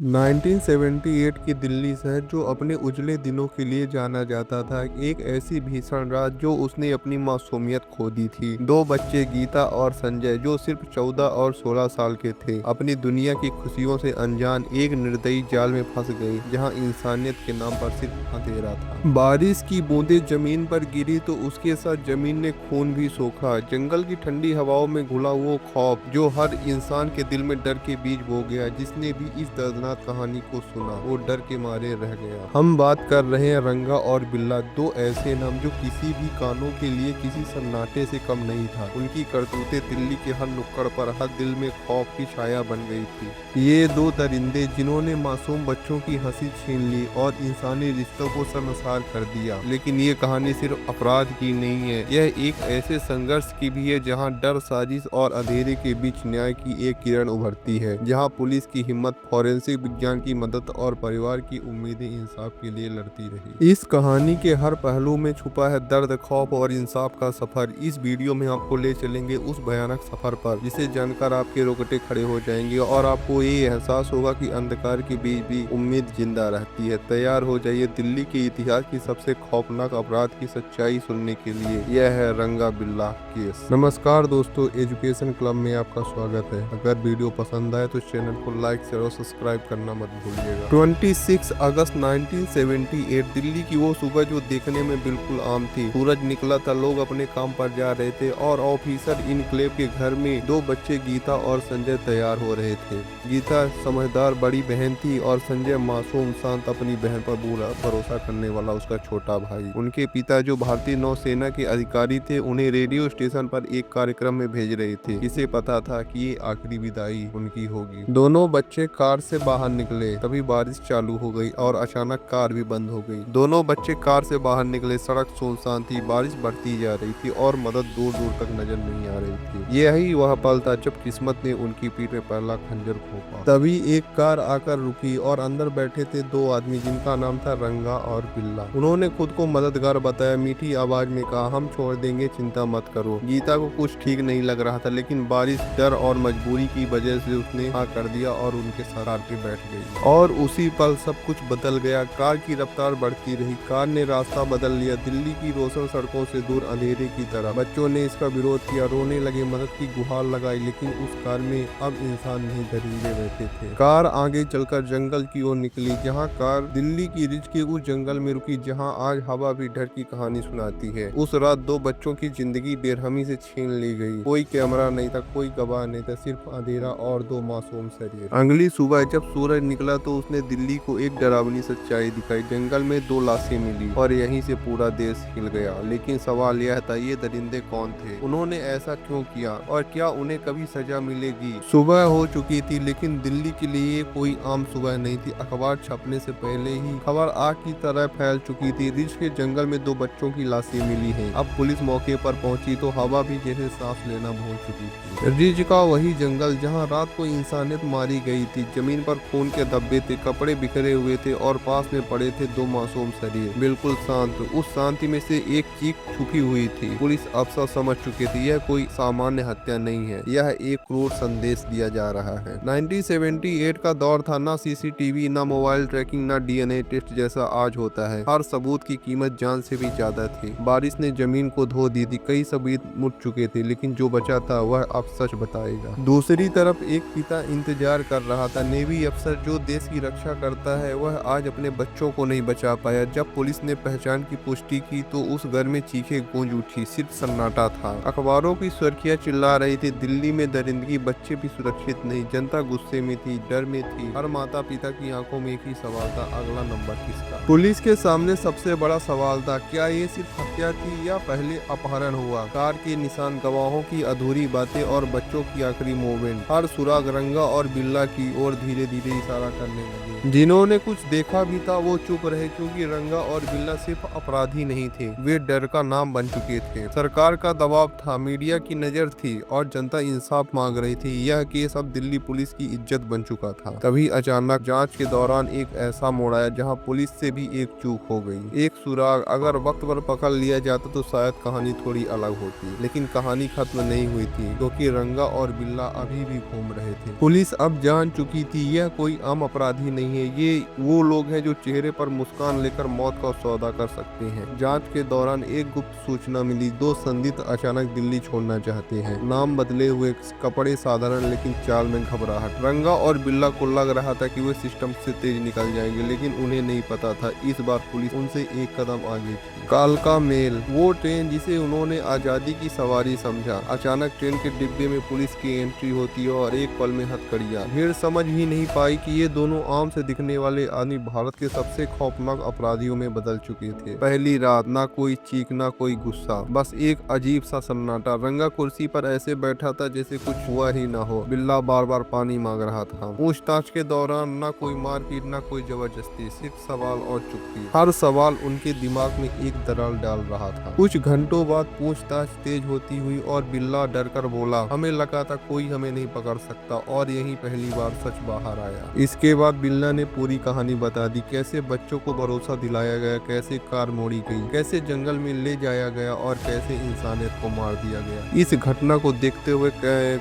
1978 की दिल्ली शहर जो अपने उजले दिनों के लिए जाना जाता था, एक ऐसी भीषण रात जो उसने अपनी मासूमियत खो दी थी। दो बच्चे गीता और संजय जो सिर्फ 14 और 16 साल के थे, अपनी दुनिया की खुशियों से अनजान एक निर्दयी जाल में फंस गए जहां इंसानियत के नाम पर सिर्फ अंधेरा था। बारिश की बूंदें जमीन पर गिरी तो उसके साथ जमीन ने खून भी सोखा। जंगल की ठंडी हवाओं में घुला वो खौफ जो हर इंसान के दिल में डर के बीज बो गया। जिसने भी इस दर्दनाक कहानी को सुना वो डर के मारे रह गया। हम बात कर रहे हैं रंगा और बिल्ला, दो ऐसे नाम जो किसी भी कानों के लिए किसी सन्नाटे से कम नहीं था। उनकी करतूतें दिल्ली के हर नुक्कड़ पर, हर दिल में खौफ की छाया बन गई थी। ये दो दरिंदे जिन्होंने मासूम बच्चों की हंसी छीन ली और इंसानी रिश्तों को शर्मसार कर दिया। लेकिन ये कहानी सिर्फ अपराध की नहीं है, यह एक ऐसे संघर्ष की भी है जहां डर, साजिश और अंधेरे के बीच न्याय की एक किरण उभरती है। जहां पुलिस की हिम्मत, फॉरेंसिक विज्ञान की मदद और परिवार की उम्मीदें इंसाफ के लिए लड़ती रही। इस कहानी के हर पहलू में छुपा है दर्द, खौफ और इंसाफ का सफर। इस वीडियो में आपको ले चलेंगे उस भयानक सफर पर जिसे जानकर आपके रोंगटे खड़े हो जाएंगे और आपको ये एहसास होगा कि अंधकार के बीच भी उम्मीद जिंदा रहती है। तैयार हो जाइए दिल्ली के इतिहास की सबसे खौफनाक अपराध की सच्चाई सुनने के लिए। यह है रंगा बिल्ला केस। नमस्कार दोस्तों, एजुकेशन क्लब में आपका स्वागत है। अगर वीडियो पसंद आए तो चैनल को लाइक, शेयर और सब्सक्राइब करना मत भूलिएगा। 26 अगस्त 1978 दिल्ली की वो सुबह जो देखने में बिल्कुल आम थी। सूरज निकला था, लोग अपने काम पर जा रहे थे और ऑफिसर इनक्लेव के घर में दो बच्चे गीता और संजय तैयार हो रहे थे। गीता समझदार बड़ी बहन थी और संजय मासूम, शांत, अपनी बहन पर पूरा भरोसा करने वाला उसका छोटा भाई। उनके पिता जो भारतीय नौसेना के अधिकारी थे, उन्हें रेडियो स्टेशन पर एक कार्यक्रम में भेज रहे थे। इसे पता था कि ये आखिरी विदाई उनकी होगी। दोनों बच्चे कार से बाहर निकले, तभी बारिश चालू हो गई और अचानक कार भी बंद हो गई। दोनों बच्चे कार से बाहर निकले, सड़क सुनसान थी, बारिश बढ़ती जा रही थी और मदद दूर दूर तक नजर नहीं आ रही थी। यही वह पल था जब किस्मत ने उनकी पीठ में पहला खंजर घोंपा। तभी एक कार आकर रुकी और अंदर बैठे थे दो आदमी जिनका नाम था रंगा और बिल्ला। उन्होंने खुद को मददगार बताया, मीठी आवाज में कहा, हम छोड़ देंगे, चिंता मत करो। गीता को कुछ ठीक नहीं लग रहा था, लेकिन बारिश, डर और मजबूरी की वजह से उसने हाँ कर दिया और उनके साथ कार पे बैठ गई। और उसी पल सब कुछ बदल गया। कार की रफ्तार बढ़ती रही, कार ने रास्ता बदल लिया, दिल्ली की रोशन सड़कों से दूर अंधेरे की तरफ। बच्चों ने इसका विरोध किया, रोने लगे, मदद की गुहार लगाई, लेकिन उस कार में अब इंसान नहीं, दरिंदे बैठे थे। कार आगे चलकर जंगल की ओर निकली, जहाँ कार दिल्ली की रिज के उस जंगल में रुकी जहाँ आज हवा भी डर की कहानी सुनाती है। उस रात दो बच्चों की जिंदगी बेरहमी से छीन ली गई। कोई कैमरा नहीं था, कोई गवाह नहीं था, सिर्फ अंधेरा और दो मासूम शरीर। अगली सुबह जब सूरज निकला तो उसने दिल्ली को एक डरावनी सच्चाई दिखाई। जंगल में दो लाशें मिली और यहीं से पूरा देश हिल गया। लेकिन सवाल यह था, ये दरिंदे कौन थे? उन्होंने ऐसा क्यों किया और क्या उन्हें कभी सजा मिलेगी? सुबह हो चुकी थी, लेकिन दिल्ली के लिए कोई आम सुबह नहीं थी। अखबार छपने से पहले ही खबर आग की तरह फैल चुकी थी। रिज के जंगल में दो बच्चों की लाशें मिली हैं। अब पुलिस मौके पर पहुंची तो हवा भी जैसे सांस लेना भूल चुकी थी। रिज का वही जंगल जहां रात को इंसानियत मारी गई थी। जमीन पर खून के धब्बे थे, कपड़े बिखरे हुए थे और पास में पड़े थे दो मासूम शरीर, बिल्कुल शांत। उस शांति में से एक चीख छुपी हुई थी। पुलिस अफसर समझ चुके थे यह कोई सामान्य हत्या नहीं है, यह एक क्रूर संदेश दिया जा रहा है। 1978 का दौर था, ना सीसीटीवी, ना मोबाइल ट्रैकिंग, ना डीएनए टेस्ट जैसा आज होता है। हर सबूत की कीमत जान से भी ज्यादा थी। बारिश ने जमीन को धो दी थी, कई सबूत मुट चुके थे, लेकिन जो बचा था वह अब सच बताएगा। दूसरी तरफ एक पिता इंतजार कर रहा था। नेवी अफसर जो देश की रक्षा करता है, वह आज अपने बच्चों को नहीं बचा पाया। जब पुलिस ने पहचान की पुष्टि की तो उस घर में चीखें गूंज उठी, सिर्फ सन्नाटा था। अखबारों की सुर्खियां चिल्ला रही थी, दिल्ली में दरिंदगी, बच्चे भी सुरक्षित नहीं। जनता गुस्से में थी, डर में थी। हर माता पिता की आंखों में एक ही सवाल था, अगला नंबर किसका? पुलिस के सामने सबसे बड़ा सवाल था, क्या ये सिर्फ हत्या थी या पहले अपहरण हुआ? कार के निशान, गवाहों की अधूरी बातें और बच्चों की आखिरी मूवमेंट। हर सुराग रंगा और बिल्ला की ओर धीरे धीरे इशारा करने लगे। जिन्होंने कुछ देखा भी था वो चुप रहे, क्योंकि रंगा और बिल्ला सिर्फ अपराधी नहीं थे, वे डर का नाम बन चुके थे। सरकार का दबाव था, मीडिया की नजर थी और जनता इंसाफ मांग रही थी। यह केस अब दिल्ली पुलिस की इज्जत बन चुका था। तभी अचानक जांच के दौरान एक ऐसा मोड़ आया जहां पुलिस से भी एक चूक हो गई। एक सुराग अगर वक्त पर पकड़ लिया जाता तो शायद कहानी थोड़ी अलग होती, लेकिन कहानी खत्म नहीं हुई थी, क्योंकि रंगा और बिल्ला अभी भी घूम रहे थे। पुलिस अब जान चुकी थी यह कोई आम अपराधी नहीं है, ये वो लोग हैं जो चेहरे पर मुस्कान लेकर मौत का सौदा कर सकते हैं। जांच के दौरान एक गुप्त सूचना मिली, 2 संदिग्ध अचानक दिल्ली छोड़ना चाहते हैं। नाम बदले हुए, कपड़े साधारण, लेकिन चाल में घबराहट। रंगा और बिल्ला को लग रहा था कि वे सिस्टम से तेज निकल जाएंगे, लेकिन उन्हें नहीं पता था इस बार पुलिस उनसे एक कदम आगे थी। कालका मेल, वो ट्रेन जिसे उन्होंने आजादी की सवारी समझा। अचानक ट्रेन के डिब्बे में पुलिस की एंट्री होती है और एक पल में हथकड़ियां। भीड़ समझ ही नहीं पाई कि ये दोनों आम से दिखने वाले आदमी भारत के सबसे खौफनाक अपराधियों में बदल चुके थे। पहली रात, ना कोई चीख ना कोई गुस्सा, बस एक अजीब सा सन्नाटा। रंगा कुर्सी पर ऐसे बैठा था जैसे कुछ हुआ ही ना हो। बिल्ला बार बार पानी मांग रहा था। पूछताछ के दौरान ना कोई मारपीट, ना कोई जबरदस्ती, सिर्फ सवाल और चुप्पी। हर सवाल उनके दिमाग में एक दरार डाल रहा था। कुछ घंटों बाद पूछताछ तेज होती हुई और बिल्ला डरकर बोला, हमें लगा था कोई हमें नहीं पकड़ सकता, और यही पहली बार सच बाहर आया। इसके बाद बिल्ला ने पूरी कहानी बता दी, कैसे बच्चों को भरोसा दिलाया गया, कैसे कार मोड़ी गई, कैसे जंगल में ले जाया गया और कैसे इंसानियत को मार दिया गया। इस घटना को देखते हुए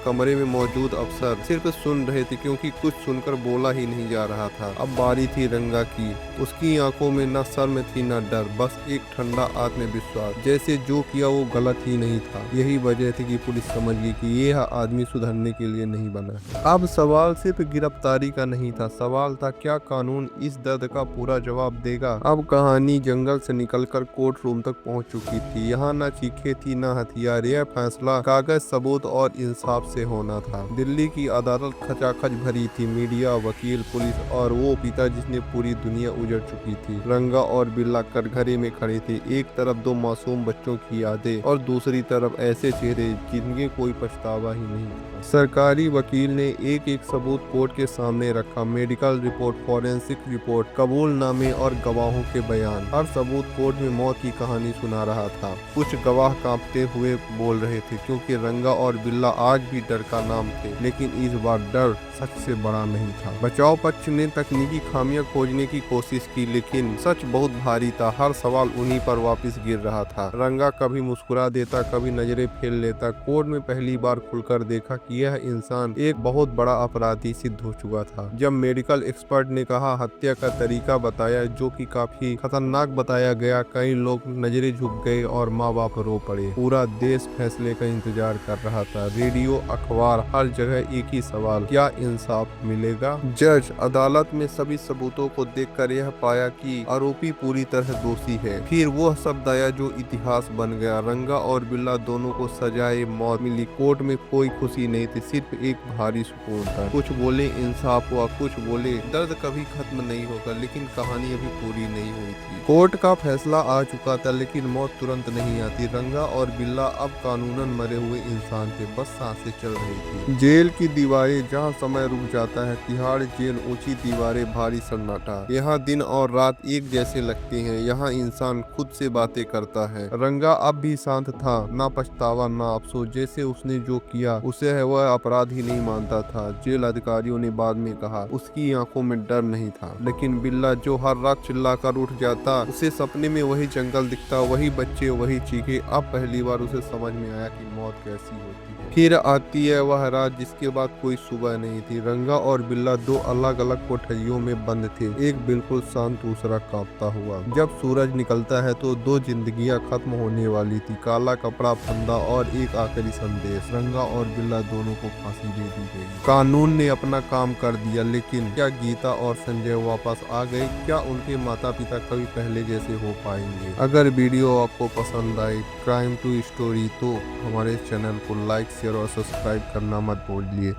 कमरे में मौजूद अफसर सिर्फ सुन रहे थे, क्योंकि कुछ सुनकर बोला ही नहीं जा रहा था। अब बारी थी रंगा की। उसकी आंखों में न शर्म थी न डर, बस एक ठंडा आत्मविश्वास, जैसे जो किया वो गलत ही नहीं था। यही वजह थी कि पुलिस समझ गई कि यह आदमी सुधरने के लिए नहीं बना है। अब सवाल सिर्फ गिरफ्तारी का नहीं था, सवाल था क्या कानून इस दर्द का पूरा जवाब देगा। अब कहानी जंगल से निकलकर कोर्ट रूम तक पहुंच चुकी थी। यहाँ न चीखे थी न हथियार, यह फैसला कागज, सबूत और इंसाफ से होना था। दिल्ली की अदालत खचाखच भरी थी, मीडिया, वकील, पुलिस और वो पिता जिसने पूरी दुनिया उजड़ चुकी थी। रंगा और बिल्ला कटघरे में खड़े थे, एक तरफ 2 मासूम बच्चों की यादें और दूसरी तरफ ऐसे चेहरे जिनके कोई पछतावा ही नहीं था। सरकारी वकील ने एक एक सबूत कोर्ट के सामने रखा, मेडिकल रिपोर्ट, फॉरेंसिक रिपोर्ट, कबूलनामे और गवाहों के बयान। हर सबूत कोर्ट में मौत की कहानी सुना रहा था। कुछ गवाह कांपते हुए बोल रहे थे, क्योंकि रंगा और बिल्ला आज भी डर का नाम थे, लेकिन इस बार डर सच से बड़ा नहीं था। बचाव पक्ष ने तकनीकी खामियां खोजने की कोशिश की, लेकिन सच बहुत भारी था। हर सवाल उन्हीं पर वापस गिर रहा था। रंगा कभी मुस्कुरा देता, कभी नजरें फेर लेता। कोर्ट में पहली बार खुलकर देखा कि यह इंसान एक बहुत बड़ा अपराधी सिद्ध हो चुका था। जब मेडिकल एक्सपर्ट ने कहा, हत्या का तरीका बताया, जो कि काफी खतरनाक बताया गया, कई लोग नजरें झुक गए और माँ बाप रो पड़े। पूरा देश फैसले का इंतजार कर रहा था। रेडियो, अखबार, हर जगह एक ही सवाल, क्या इंसाफ मिलेगा? जज अदालत में सभी सबूतों को देखकर यह पाया कि आरोपी पूरी तरह दोषी है। फिर वो शब्द आया जो इतिहास बन गया, रंगा और बिल्ला दोनों को सजाए मौत मिली। कोर्ट में कोई खुशी नहीं थी, सिर्फ एक भारी सुकून था। कुछ बोले इंसाफ हुआ, कुछ बोले दर्द कभी खत्म नहीं होगा, लेकिन कहानी अभी पूरी नहीं हुई थी। कोर्ट का फैसला आ चुका था, लेकिन मौत तुरंत नहीं आती। रंगा और बिल्ला अब कानूनन मरे हुए इंसान थे, बस सांसें चल रही थी। जेल की दीवारें, जहाँ समय रुक जाता है। तिहाड़ जेल, ऊंची दीवारें, भारी सन्नाटा। यहाँ दिन और रात एक जैसे लगते हैं। यहाँ इंसान खुद से बातें करता है। रंगा अब भी शांत था, ना पछतावा ना अफसोस। जैसे उसने जो किया उसे है वह अपराध ही नहीं मानता था। जेल अधिकारियों ने बाद में कहा उसकी आंखों में डर नहीं था, लेकिन बिल्ला जो हर रात चिल्लाकर उठ जाता, उसे सपने में वही जंगल दिखता, वही बच्चे, वही चीखे। अब पहली बार उसे समझ में आया कि मौत कैसी होती है। फिर आती है वह रात जिसके बाद कोई सुबह नहीं थी। रंगा और बिल्ला 2 अलग अलग कोठरियों में बंद थे, एक बिल्कुल शांत, दूसरा कांपता हुआ। जब सूरज निकलता है तो 2 जिंदगियां खत्म होने वाली थी, काला कपड़ा, फंदा और एक आखिरी संदेश। रंगा और बिल्ला दोनों को फांसी दे दी गई। कानून ने अपना काम कर दिया, लेकिन क्या गीता और संजय वापस आ गए? क्या उनके माता पिता कभी पहले जैसे हो पाएंगे? अगर वीडियो आपको पसंद आए क्राइम टू स्टोरी, तो हमारे चैनल को लाइक, शेयर और सब्सक्राइब करना मत भूलिए।